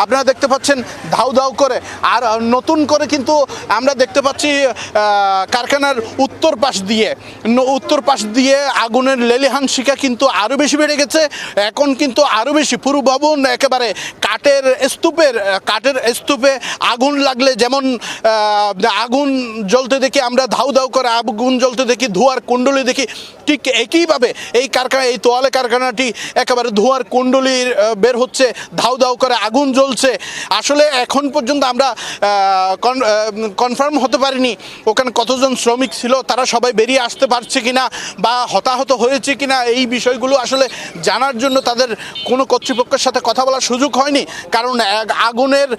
আপনারা দেখতে পাচ্ছেন ধাউ ধাউ করে। আর নতুন করে কিন্তু আমরা দেখতে পাচ্ছি কারখানার উত্তর পাশ দিয়ে আগুনের লেলিহান শিখা কিন্তু আরও বেশি বেড়ে গেছে। এখন কিন্তু আরও বেশি পুরো ভবন একেবারে কাঠের স্তূপে আগুন লাগলে যেমন আগুন জ্বলতে দেখি আমরা ধাউ ধাউ করে, আগুন জ্বলতে দেখি, ধোঁয়ার কুণ্ডলী দেখি, ঠিক একইভাবে এই তোয়ালে কারখানাটি একেবারে ধোঁয়ার কুণ্ডলী বের হচ্ছে, ধাউ ধাউ করে আগুন জ্বলছে। আসলে এখন পর্যন্ত আমরা কনফার্ম হতে পারিনি ওখানে কতজন শ্রমিক ছিল, তারা সবাই বেরিয়ে আসতে পারছে কিনা বা হতাহত হয়েছে কিনা, এই বিষয়গুলো আসলে জানার জন্য তাদের কোনো কর্তৃপক্ষের সাথে কথা বলার সুযোগ হয়নি। কারণ আগুনের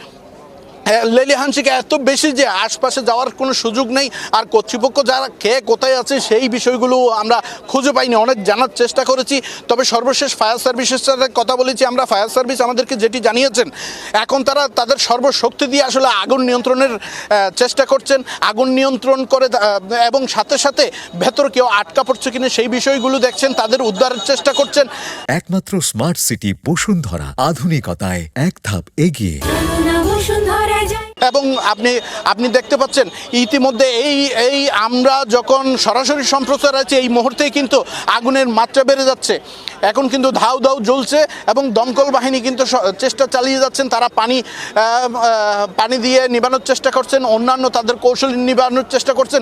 লেলিহান শিখা এত বেশি যে আশপাশে যাওয়ার কোনো সুযোগ নেই। আর কর্তৃপক্ষ যারা কে কোথায় আছে সেই বিষয়গুলো আমরা খুঁজে পাইনি, অনেক জানার চেষ্টা করেছি। তবে সর্বশেষ ফায়ার সার্ভিসের সাথে কথা বলেছি আমরা। ফায়ার সার্ভিস আমাদেরকে যেটি জানিয়েছেন, এখন তারা তাদের সর্বশক্তি দিয়ে আসলে আগুন নিয়ন্ত্রণের চেষ্টা করছেন, আগুন নিয়ন্ত্রণ করে এবং সাথে সাথে ভেতর কেউ আটকা পড়ছে কিনা সেই বিষয়গুলো দেখছেন, তাদের উদ্ধারের চেষ্টা করছেন। একমাত্র স্মার্ট সিটি বসুন্ধরা, আধুনিকতায় এক ধাপ এগিয়ে। এবং আপনি দেখতে পাচ্ছেন ইতিমধ্যে এই আমরা যখন সরাসরি সম্প্রচার আছে এই মুহূর্তেই কিন্তু আগুনের মাত্রা বেড়ে যাচ্ছে। এখন কিন্তু ধাউ ধাউ জ্বলছে এবং দমকল বাহিনী কিন্তু চেষ্টা চালিয়ে যাচ্ছেন। তারা পানি দিয়ে নিবানোর চেষ্টা করছেন, অন্যান্য তাদের কৌশল নিবানোর চেষ্টা করছেন।